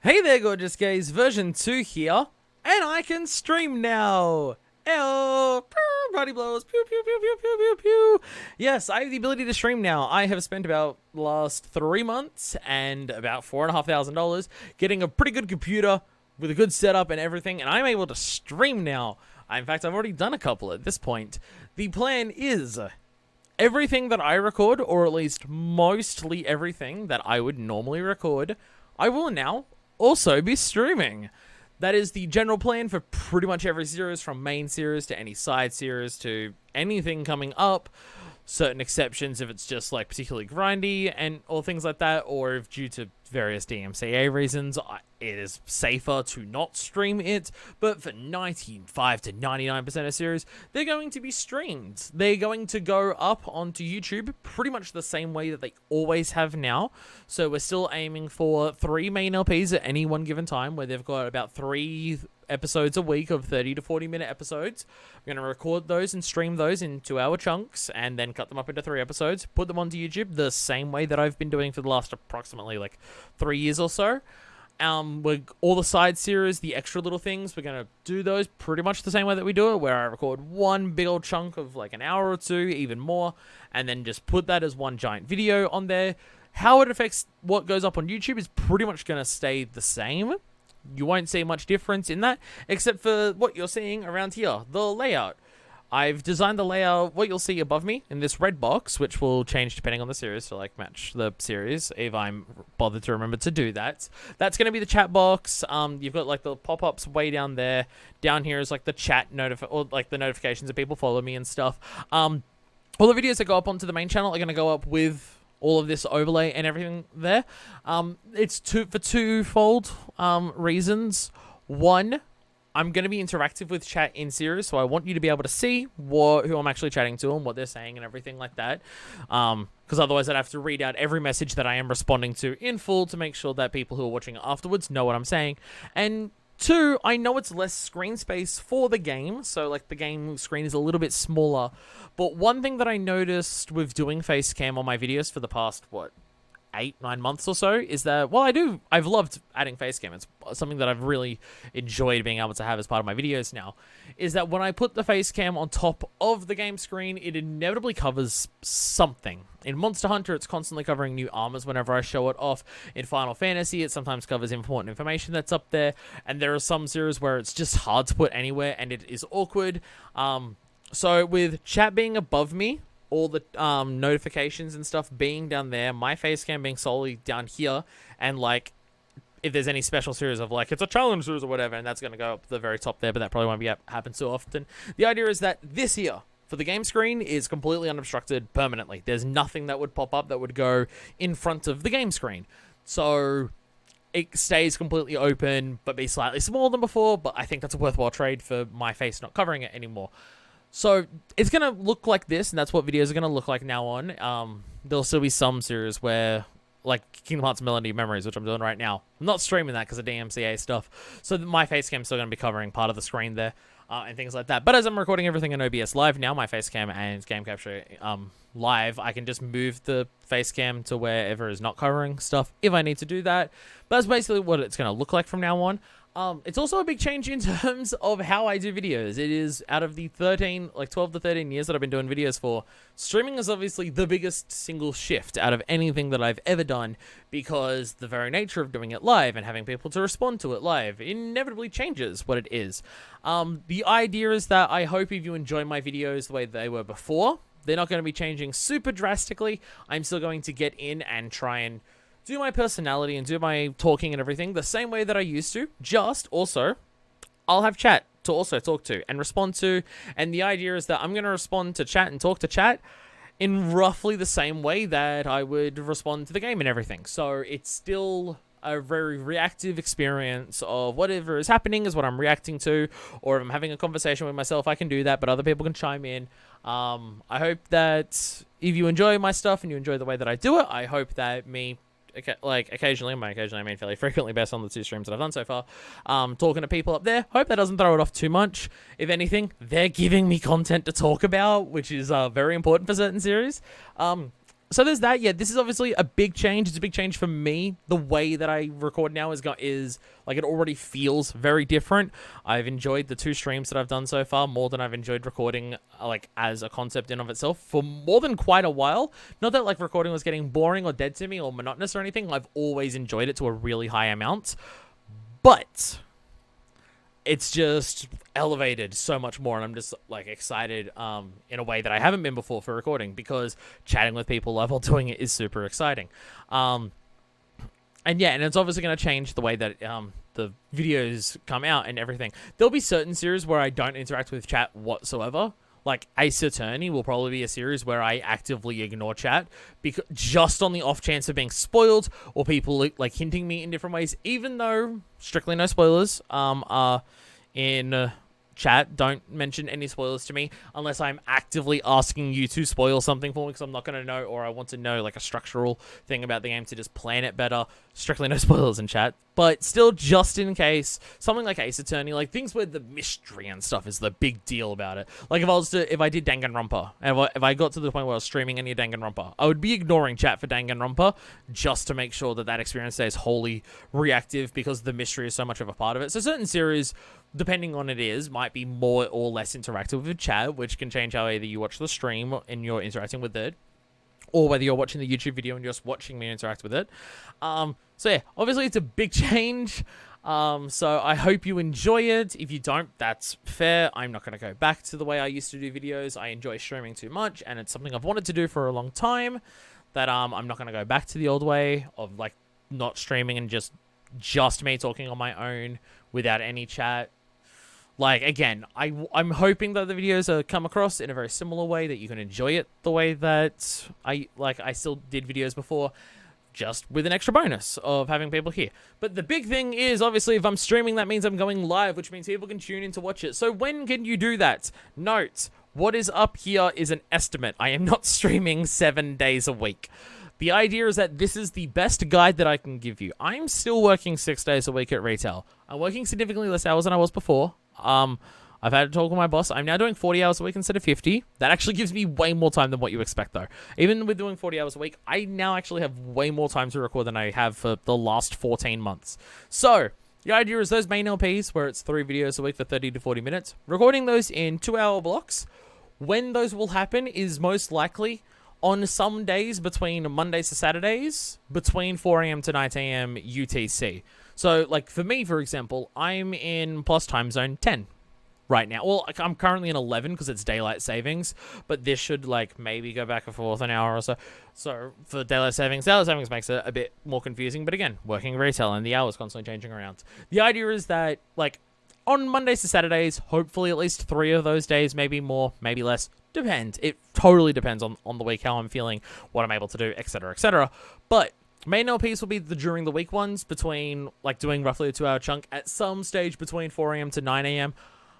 Hey there, gorgeous gays, version 2 here, and I can stream now! Ew! Body blows, pew pew pew pew pew pew pew! Yes, I have the ability to stream now. I have spent about the last 3 months and about $4,500 getting a pretty good computer with a good setup and everything, and I'm able to stream now. In fact, I've already done a couple at this point. The plan is everything that I record, or at least mostly everything that I would normally record, I will now also be streaming. That is the general plan for pretty much every series, from main series to any side series to anything coming up. Certain exceptions if it's just like particularly grindy and or things like that, or if due to various DMCA reasons it is safer to not stream it. But for 95 to 99% of series, they're going to be streamed. They're going to go up onto YouTube pretty much the same way that they always have now. So we're still aiming for 3 main LPs at any one given time, where they've got about 3 episodes a week of 30 to 40 minute episodes. We're going to record those and stream those in 2-hour chunks and then cut them up into 3 episodes, put them onto YouTube the same way that I've been doing for the last approximately like 3 years or so. All the side series, the extra little things, we're going to do those pretty much the same way that we do it, where I record one big old chunk of like an hour or 2, even more, and then just put that as one giant video on there. How it affects what goes up on YouTube is pretty much going to stay the same. You won't see much difference in that, except for what you're seeing around here, the layout. I've designed the layout, what you'll see above me in this red box, which will change depending on the series to like match the series, if I'm bothered to remember to do that. That's going to be the chat box. You've got like the pop-ups way down there. Down here is like the chat or like the notifications that people follow me and stuff. All the videos that go up onto the main channel are going to go up with all of this overlay and everything there. It's for twofold reasons. One, I'm going to be interactive with chat in series, so I want you to be able to see who I'm actually chatting to and what they're saying and everything like that. Because otherwise I'd have to read out every message that I am responding to in full to make sure that people who are watching afterwards know what I'm saying. And 2, I know it's less screen space for the game, so like the game screen is a little bit smaller. But one thing that I noticed with doing face cam on my videos for the past, 8-9 months or so, is that, I've loved adding face cam. It's something that I've really enjoyed being able to have as part of my videos now, is that when I put the face cam on top of the game screen, it inevitably covers something. In Monster Hunter, it's constantly covering new armors whenever I show it off. In Final Fantasy, it sometimes covers important information that's up there. And there are some series where it's just hard to put anywhere and it is awkward. So with chat being above me, all the notifications and stuff being down there, my face cam being solely down here, and like if there's any special series of like it's a challenge series or whatever, and that's going to go up the very top there, but that probably won't happen so often. The idea is that this here for the game screen is completely unobstructed permanently. There's nothing that would pop up that would go in front of the game screen, so it stays completely open but be slightly smaller than before. But I think that's a worthwhile trade for my face not covering it anymore. So it's going to look like this, and that's what videos are going to look like now on. There'll still be some series where, like Kingdom Hearts Melody Memories, which I'm doing right now. I'm not streaming that because of DMCA stuff. So my face cam's still going to be covering part of the screen there, and things like that. But as I'm recording everything in OBS Live now, my face cam and game capture live, I can just move the face cam to wherever is not covering stuff if I need to do that. But that's basically what it's going to look like from now on. It's also a big change in terms of how I do videos. It is out of the 12 to 13 years that I've been doing videos for, streaming is obviously the biggest single shift out of anything that I've ever done, because the very nature of doing it live and having people to respond to it live inevitably changes what it is. The idea is that I hope if you enjoy my videos the way they were before, they're not going to be changing super drastically. I'm still going to get in and try and do my personality and do my talking and everything the same way that I used to, just also I'll have chat to also talk to and respond to, and the idea is that I'm going to respond to chat and talk to chat in roughly the same way that I would respond to the game and everything. So it's still a very reactive experience of whatever is happening is what I'm reacting to, or if I'm having a conversation with myself, I can do that, but other people can chime in. I hope that if you enjoy my stuff and you enjoy the way that I do it, I hope that occasionally, I mean fairly frequently based on the 2 streams that I've done so far, talking to people up there, hope that doesn't throw it off too much. If anything, they're giving me content to talk about, which is very important for certain series. so there's that. Yeah, this is obviously a big change. It's a big change for me. The way that I record now is like, it already feels very different. I've enjoyed the 2 streams that I've done so far more than I've enjoyed recording, like, as a concept in of itself for more than quite a while. Not that, like, recording was getting boring or dead to me or monotonous or anything. I've always enjoyed it to a really high amount, but it's just elevated so much more, and I'm just, like, excited in a way that I haven't been before for recording, because chatting with people while doing it is super exciting. And yeah, and it's obviously going to change the way that the videos come out and everything. There'll be certain series where I don't interact with chat whatsoever. Like, Ace Attorney will probably be a series where I actively ignore chat, because just on the off chance of being spoiled or people, like, hinting me in different ways, even though strictly no spoilers are in chat. Don't mention any spoilers to me unless I'm actively asking you to spoil something for me, because I'm not going to know, or I want to know, like, a structural thing about the game to just plan it better. Strictly no spoilers in chat, but still, just in case, something like Ace Attorney, like, things where the mystery and stuff is the big deal about it. Like, if I did Danganronpa, and if I got to the point where I was streaming any Danganronpa, I would be ignoring chat for Danganronpa just to make sure that that experience stays wholly reactive, because the mystery is so much of a part of it. So certain series, depending on it is, might be more or less interactive with chat, which can change how either you watch the stream and you're interacting with it, or whether you're watching the YouTube video and you're just watching me interact with it. So yeah, obviously it's a big change. So I hope you enjoy it. If you don't, that's fair. I'm not going to go back to the way I used to do videos. I enjoy streaming too much, and it's something I've wanted to do for a long time, that I'm not going to go back to the old way of, like, not streaming and just me talking on my own without any chat. Like, again, I'm hoping that the videos come across in a very similar way, that you can enjoy it the way that I still did videos before, just with an extra bonus of having people here. But the big thing is, obviously, if I'm streaming, that means I'm going live, which means people can tune in to watch it. So when can you do that? Note, what is up here is an estimate. I am not streaming 7 days a week. The idea is that this is the best guide that I can give you. I'm still working 6 days a week at retail. I'm working significantly less hours than I was before. I've had a talk with my boss. I'm now doing 40 hours a week instead of 50. That actually gives me way more time than what you expect, though. Even with doing 40 hours a week, I now actually have way more time to record than I have for the last 14 months. So the idea is those main LPs, where it's 3 videos a week for 30 to 40 minutes, recording those in 2-hour blocks. When those will happen is most likely on some days between Mondays to Saturdays, between 4 a.m. to 9 a.m. UTC. So, like, for me, for example, I'm in plus time zone 10 right now. Well, I'm currently in 11 because it's daylight savings, but this should, like, maybe go back and forth an hour or so. So, for daylight savings makes it a bit more confusing, but again, working retail and the hours constantly changing around. The idea is that, like, on Mondays to Saturdays, hopefully at least 3 of those days, maybe more, maybe less, depends. It totally depends on the week, how I'm feeling, what I'm able to do, etc., etc. But main LPs will be the during the week ones, between, like, doing roughly a 2-hour chunk at some stage between 4 a.m. to 9 a.m.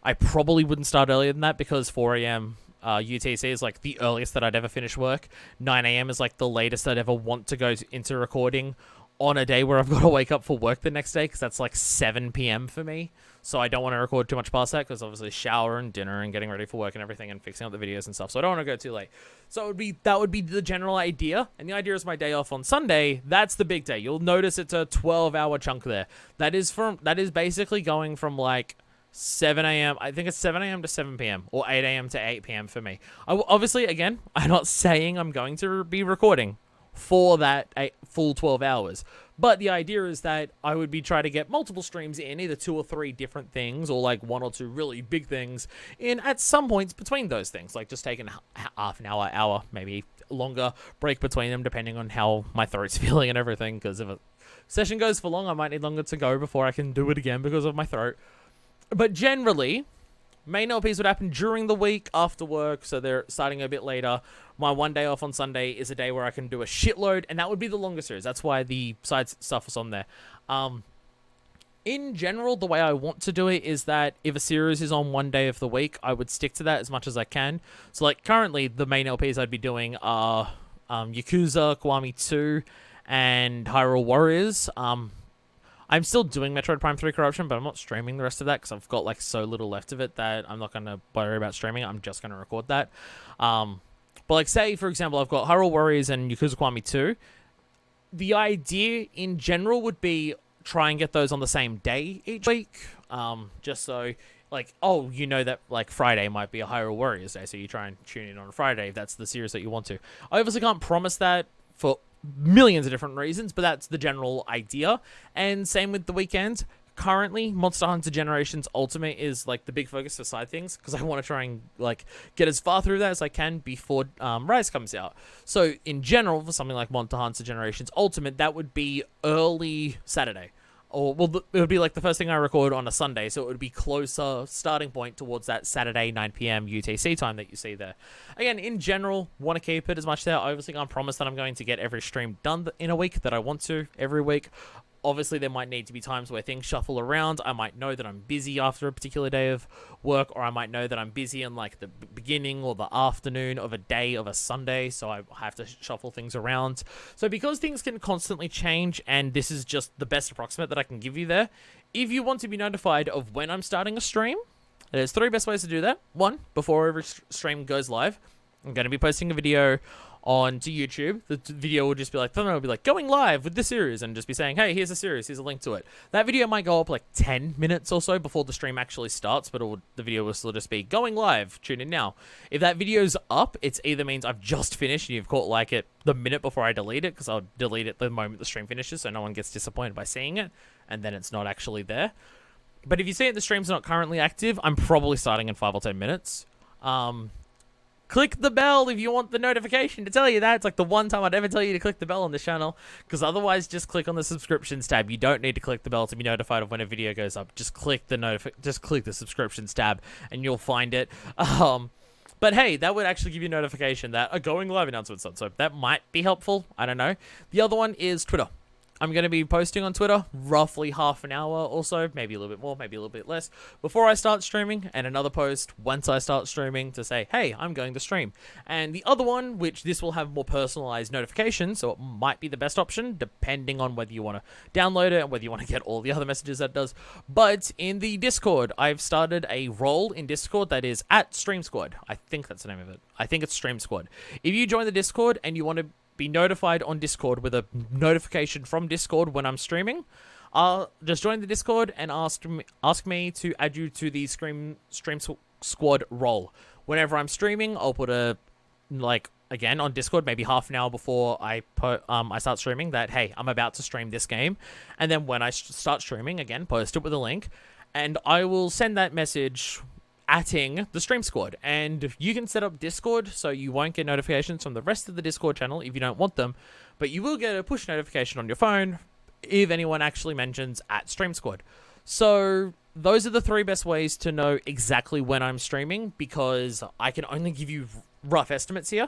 I probably wouldn't start earlier than that, because 4 a.m. UTC is, like, the earliest that I'd ever finish work. 9 a.m. is, like, the latest I'd ever want to go into recording on a day where I've got to wake up for work the next day, because that's, like, 7 p.m. for me. So I don't want to record too much past that, because obviously shower and dinner and getting ready for work and everything and fixing up the videos and stuff. So I don't want to go too late. So that would be the general idea. And the idea is my day off on Sunday. That's the big day. You'll notice it's a 12-hour chunk there. That is basically going from, like, 7 a.m. I think it's 7 a.m. to 7 p.m. or 8 a.m. to 8 p.m. for me. Obviously, again, I'm not saying I'm going to be recording for that full 12 hours. But the idea is that I would be trying to get multiple streams in, either 2 or 3 different things, or, like, 1 or 2 really big things in at some points between those things. Like, just taking half an hour, maybe longer break between them, depending on how my throat's feeling and everything. Because if a session goes for long, I might need longer to go before I can do it again because of my throat. But generally, main LPs would happen during the week after work, so they're starting a bit later. My one day off on Sunday is a day where I can do a shitload, and that would be the longer series. That's why the side stuff is on there. In general, the way I want to do it is that if a series is on one day of the week, I would stick to that as much as I can. So, like, currently, the main LPs I'd be doing are Yakuza, Kiwami 2, and Hyrule Warriors. I'm still doing Metroid Prime 3 Corruption, but I'm not streaming the rest of that because I've got, like, so little left of it that I'm not going to worry about streaming it. I'm just going to record that. But like, say for example, I've got Hyrule Warriors and Yakuza Kiwami 2. The idea in general would be try and get those on the same day each week. Just so, like, oh, you know that, like, Friday might be a Hyrule Warriors day, so you try and tune in on a Friday if that's the series that you want to. I obviously can't promise that for millions of different reasons, but that's the general idea. And same with the weekends. Currently, Monster Hunter Generations Ultimate is, like, the big focus for side things, because I want to try and, like, get as far through that as I can before Rise comes out. So, in general, for something like Monster Hunter Generations Ultimate, that would be early Saturday. Or, well, it would be, like, the first thing I record on a Sunday, so it would be closer starting point towards that Saturday 9 p.m. UTC time that you see there. Again, in general, want to keep it as much there. I obviously can't promise that I'm going to get every stream done in a week that I want to every week. Obviously, there might need to be times where things shuffle around. I might know that I'm busy after a particular day of work, or I might know that I'm busy in, like, the beginning or the afternoon of a day of a Sunday, so I have to shuffle things around. So because things can constantly change, and this is just the best approximate that I can give you there, if you want to be notified of when I'm starting a stream, there's 3 best ways to do that. 1, before every stream goes live, I'm going to be posting a video onto YouTube. The video will just be like, it'll be like, going live with this series, and just be saying, hey, here's a series, here's a link to it. That video might go up like 10 minutes or so before the stream actually starts, but the video will still just be going live, tune in now. If that video's up, it either means I've just finished and you've caught like it the minute before I delete it, because I'll delete it the moment the stream finishes so no one gets disappointed by seeing it, and then it's not actually there. But if you see it, the stream's not currently active, I'm probably starting in 5 or 10 minutes. Click the bell if you want the notification to tell you that. It's like the one time I'd ever tell you to click the bell on this channel, because otherwise just click on the subscriptions tab. You don't need to click the bell to be notified of when a video goes up. Just click the subscriptions tab and you'll find it. But hey, that would actually give you a notification that a going live announcement's on, so that might be helpful. I don't know. The other one is Twitter. I'm going to be posting on Twitter roughly half an hour or so, maybe a little bit more, maybe a little bit less, before I start streaming, and another post once I start streaming to say, hey, I'm going to stream. And the other one, which this will have more personalized notifications, so it might be the best option, depending on whether you want to download it and whether you want to get all the other messages that does. But in the Discord, I've started a role in Discord that is at Stream Squad. I think that's the name of it. I think it's Stream Squad. If you join the Discord and you want to be notified on Discord with a notification from Discord when I'm streaming, just join the Discord and ask me to add you to the Stream Squad role. Whenever I'm streaming, I'll put again on Discord, maybe half an hour before I start streaming, that hey, I'm about to stream this game, and then when I start streaming, again, post it with a link, and I will send that message atting the Stream Squad. And you can set up Discord so you won't get notifications from the rest of the Discord channel if you don't want them, but you will get a push notification on your phone if anyone actually mentions at Stream Squad. So those are the 3 best ways to know exactly when I'm streaming, because I can only give you rough estimates here.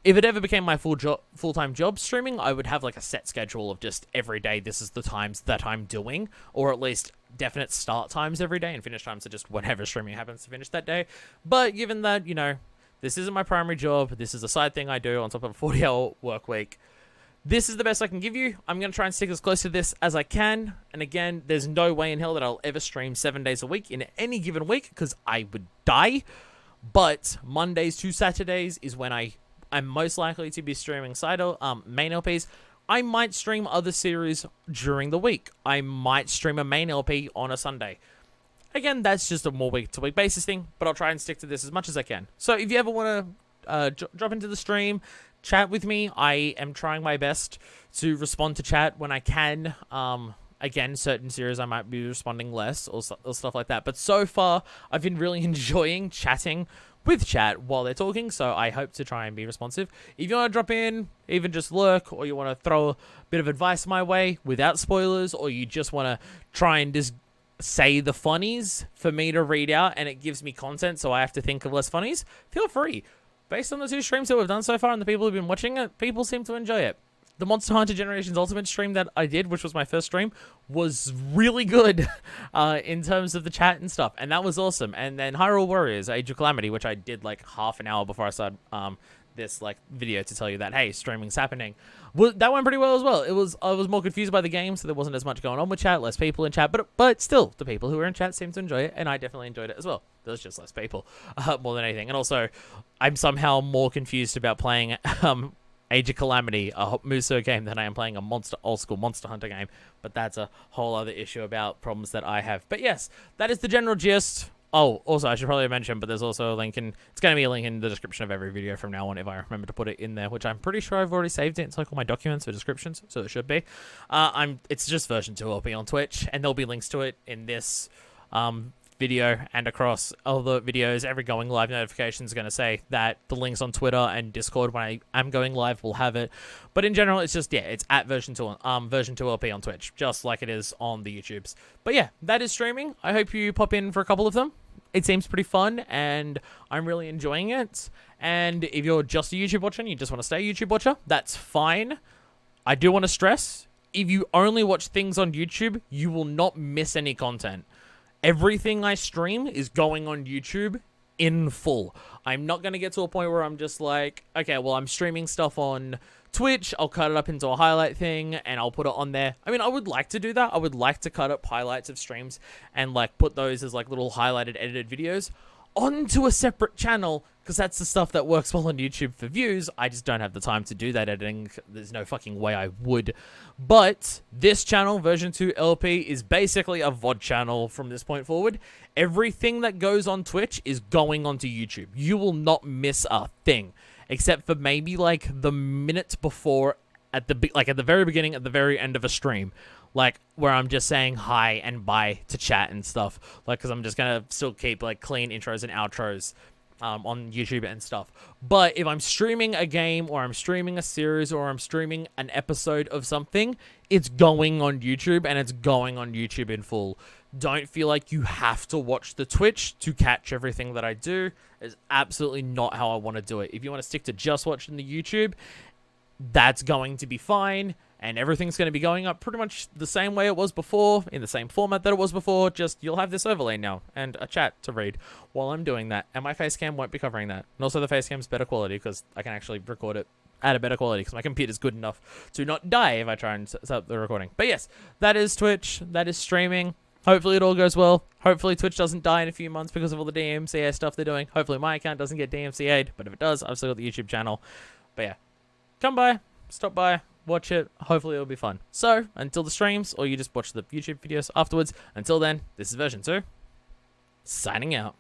If it ever became my full-time job streaming, I would have like a set schedule of just every day this is the times that I'm doing, or at least definite start times every day, and finish times are just whenever streaming happens to finish that day. But given that, you know, this isn't my primary job, this is a side thing I do on top of a 40-hour work week, this is the best I can give you. I'm going to try and stick as close to this as I can. And again, there's no way in hell that I'll ever stream 7 days a week in any given week, because I would die. But Mondays to Saturdays is when I'm most likely to be streaming main LPs. I might stream other series during the week. I might stream a main LP on a Sunday. Again, that's just a more week-to-week basis thing, but I'll try and stick to this as much as I can. So if you ever want to drop into the stream, chat with me, I am trying my best to respond to chat when I can. Again, certain series I might be responding less or stuff like that. But so far, I've been really enjoying chatting with chat while they're talking, so I hope to try and be responsive. If you want to drop in, even just lurk, or you want to throw a bit of advice my way without spoilers, or you just want to try and just say the funnies for me to read out and it gives me content so I have to think of less funnies, feel free. Based on the 2 streams that we've done so far and the people who've been watching it, people seem to enjoy it. The Monster Hunter Generations Ultimate stream that I did, which was my first stream, was really good in terms of the chat and stuff, and that was awesome. And then Hyrule Warriors, Age of Calamity, which I did like half an hour before I started this like video to tell you that, hey, streaming's happening. Well, that went pretty well as well. I was more confused by the game, so there wasn't as much going on with chat, less people in chat, but still, the people who were in chat seemed to enjoy it, and I definitely enjoyed it as well. There was just less people, more than anything. And also, I'm somehow more confused about playing Age of Calamity, a Musou game, than I am playing a old school Monster Hunter game. But that's a whole other issue about problems that I have. But yes, that is the general gist. Oh, also, I should probably mention, but there's also a link it's going to be a link in the description of every video from now on if I remember to put it in there, which I'm pretty sure I've already saved it. It's like all my documents for descriptions, so it should be. It's just version 2 will be on Twitch, and there'll be links to it in this video and across all the videos. Every going live notification is going to say that the links on Twitter and Discord when I am going live will have it. But in general, it's just, yeah, it's at version 2 LP on Twitch, just like it is on the YouTubes. But yeah, that is streaming. I hope you pop in for a couple of them. It seems pretty fun, and I'm really enjoying it. And if you're just a YouTube watcher and you just want to stay a YouTube watcher, that's fine. I do want to stress, if you only watch things on YouTube, you will not miss any content. Everything I stream is going on YouTube in full. I'm not going to get to a point where I'm just like, okay, well, I'm streaming stuff on Twitch, I'll cut it up into a highlight thing, and I'll put it on there. I mean, I would like to do that. I would like to cut up highlights of streams and, like, put those as, like, little highlighted, edited videos onto a separate channel, because that's the stuff that works well on YouTube for views. I just don't have the time to do that editing. There's no fucking way I would. But this channel, version 2 LP, is basically a VOD channel from this point forward. Everything that goes on Twitch is going onto YouTube. You will not miss a thing, except for maybe like the minutes before, at the very beginning, at the very end of a stream. Like, where I'm just saying hi and bye to chat and stuff. Like, because I'm just going to still keep, like, clean intros and outros on YouTube and stuff. But if I'm streaming a game, or I'm streaming a series, or I'm streaming an episode of something, it's going on YouTube, and it's going on YouTube in full. Don't feel like you have to watch the Twitch to catch everything that I do. It's absolutely not how I want to do it. If you want to stick to just watching the YouTube, that's going to be fine. And everything's going to be going up pretty much the same way it was before, in the same format that it was before, just you'll have this overlay now, and a chat to read while I'm doing that. And my face cam won't be covering that. And also the face cam's better quality, because I can actually record it at a better quality, because my computer's good enough to not die if I try and set up the recording. But yes, that is Twitch, that is streaming. Hopefully it all goes well. Hopefully Twitch doesn't die in a few months because of all the DMCA stuff they're doing. Hopefully my account doesn't get DMCA'd, but if it does, I've still got the YouTube channel. But yeah, come by, stop by, watch it. Hopefully it'll be fun. So, until the streams, or you just watch the YouTube videos afterwards, until then, this is version 2, signing out.